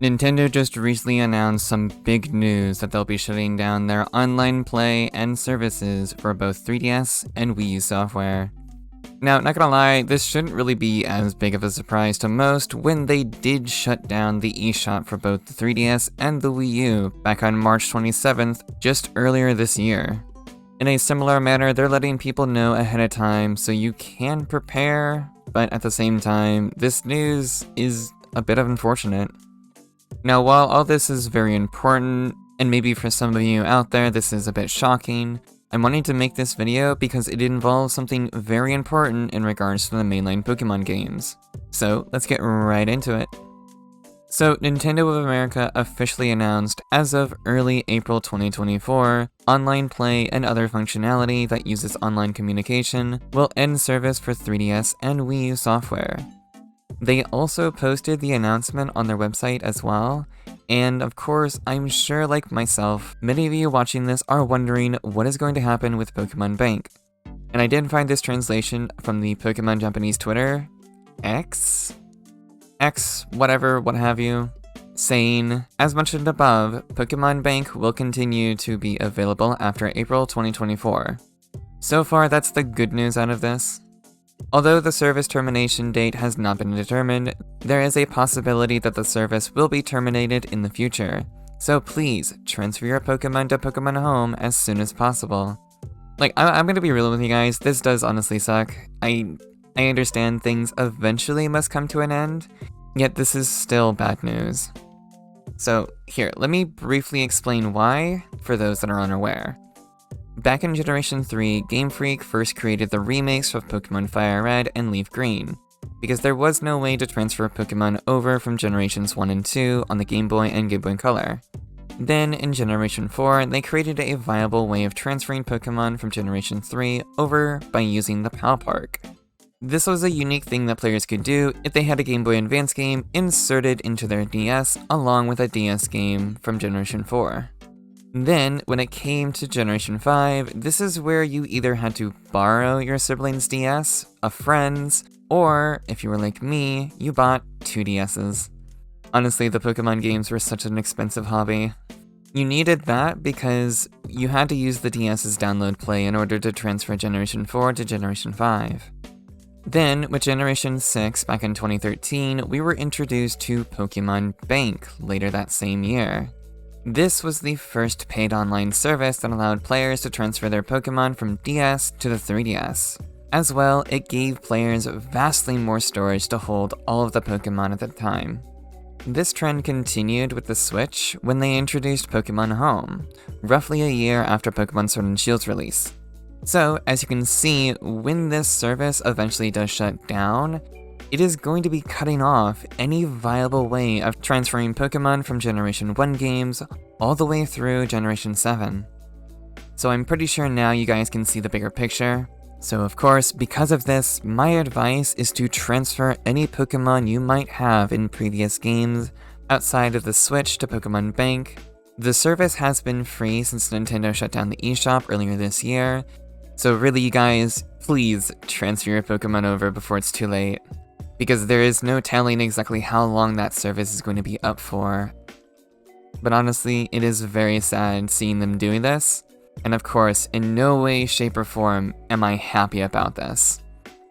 Nintendo just recently announced some big news that they'll be shutting down their online play and services for both 3DS and Wii U software. Now, not gonna lie, this shouldn't really be as big of a surprise to most when they did shut down the eShop for both the 3DS and the Wii U back on March 27th, just earlier this year. In a similar manner, they're letting people know ahead of time so you can prepare, but at the same time, this news is a bit unfortunate. Now, while all this is very important, and maybe for some of you out there this is a bit shocking, I'm wanting to make this video because it involves something very important in regards to the mainline Pokemon games. So, let's get right into it. So, Nintendo of America officially announced, as of early April 2024, online play and other functionality that uses online communication will end service for 3DS and Wii U software. They also posted the announcement on their website as well, and of course, I'm sure like myself, many of you watching this are wondering what is going to happen with Pokemon Bank. And I did find this translation from the Pokemon Japanese Twitter, X, whatever, what have you, saying, as mentioned above, Pokemon Bank will continue to be available after April 2024. So far, that's the good news out of this. Although the service termination date has not been determined, there is a possibility that the service will be terminated in the future, so please transfer your Pokemon to Pokemon Home as soon as possible. Like, I'm gonna be real with you guys, this does honestly suck. I understand things eventually must come to an end, yet this is still bad news. So, here, let me briefly explain why, for those that are unaware. Back in Generation 3, Game Freak first created the remakes of Pokemon Fire Red and Leaf Green, because there was no way to transfer Pokemon over from Generations 1 and 2 on the Game Boy and Game Boy Color. Then, in Generation 4, they created a viable way of transferring Pokemon from Generation 3 over by using the PAL Park. This was a unique thing that players could do if they had a Game Boy Advance game inserted into their DS along with a DS game from Generation 4. Then, when it came to Generation 5, this is where you either had to borrow your sibling's DS, a friend's, or, if you were like me, you bought 2 DS's. Honestly, the Pokemon games were such an expensive hobby. You needed that because you had to use the DS's download play in order to transfer Generation 4 to Generation 5. Then, with Generation 6 back in 2013, we were introduced to Pokemon Bank later that same year. This was the first paid online service that allowed players to transfer their Pokemon from DS to the 3DS. As well, it gave players vastly more storage to hold all of the Pokemon at the time. This trend continued with the Switch when they introduced Pokemon Home, roughly a year after Pokemon Sword and Shield's release. So, as you can see, when this service eventually does shut down, it is going to be cutting off any viable way of transferring Pokemon from Generation 1 games all the way through Generation 7. So I'm pretty sure now you guys can see the bigger picture. So of course, because of this, my advice is to transfer any Pokemon you might have in previous games outside of the Switch to Pokemon Bank. The service has been free since Nintendo shut down the eShop earlier this year, so really you guys, please transfer your Pokemon over before it's too late. Because there is no telling exactly how long that service is going to be up for. But honestly, it is very sad seeing them doing this, and of course, in no way, shape, or form am I happy about this.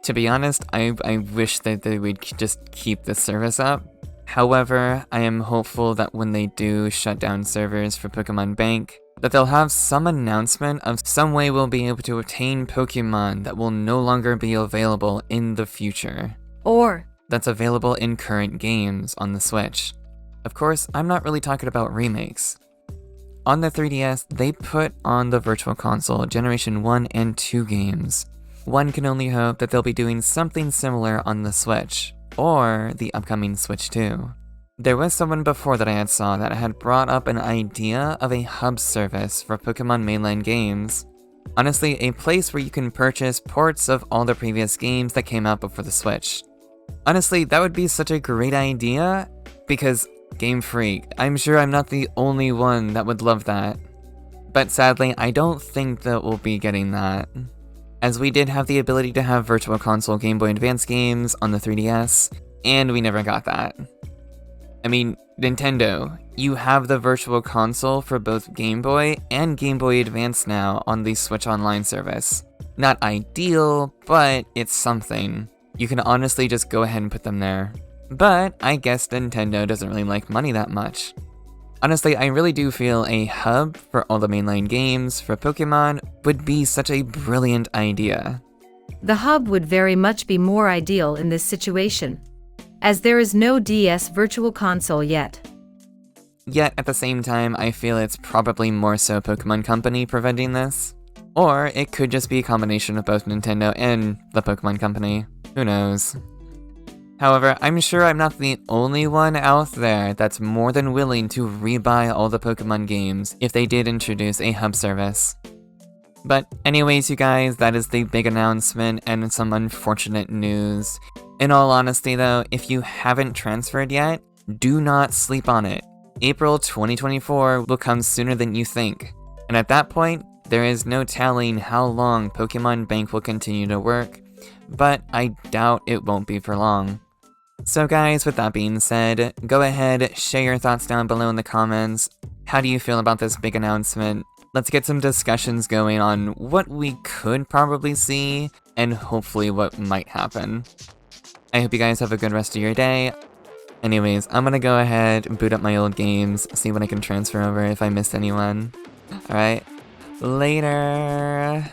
To be honest, I wish that they would just keep this service up. However, I am hopeful that when they do shut down servers for Pokemon Bank, that they'll have some announcement of some way we'll be able to obtain Pokemon that will no longer be available in the future. Or that's available in current games on the Switch. Of course, I'm not really talking about remakes. On the 3DS, they put on the Virtual Console Generation 1 and 2 games. One can only hope that they'll be doing something similar on the Switch, or the upcoming Switch 2. There was someone before that I had saw that had brought up an idea of a hub service for Pokemon mainline games. Honestly, a place where you can purchase ports of all the previous games that came out before the Switch. Honestly, that would be such a great idea, because Game Freak, I'm sure I'm not the only one that would love that. But sadly, I don't think that we'll be getting that, as we did have the ability to have Virtual Console Game Boy Advance games on the 3DS, and we never got that. I mean, Nintendo, you have the Virtual Console for both Game Boy and Game Boy Advance now on the Switch Online service. Not ideal, but it's something. You can honestly just go ahead and put them there. But I guess Nintendo doesn't really like money that much. Honestly, I really do feel a hub for all the mainline games for Pokemon would be such a brilliant idea. The hub would very much be more ideal in this situation, as there is no DS Virtual Console yet. Yet at the same time, I feel it's probably more so Pokemon Company preventing this. Or it could just be a combination of both Nintendo and the Pokemon Company. Who knows? However, I'm sure I'm not the only one out there that's more than willing to rebuy all the Pokemon games if they did introduce a hub service. But anyways, you guys, that is the big announcement and some unfortunate news. In all honesty though, if you haven't transferred yet, do not sleep on it. April 2024 will come sooner than you think. And at that point, there is no telling how long Pokemon Bank will continue to work, but I doubt it won't be for long. So guys, with that being said, go ahead, share your thoughts down below in the comments. How do you feel about this big announcement? Let's get some discussions going on what we could probably see, and hopefully what might happen. I hope you guys have a good rest of your day. Anyways, I'm gonna go ahead and boot up my old games, see what I can transfer over if I missed anyone. Alright, later!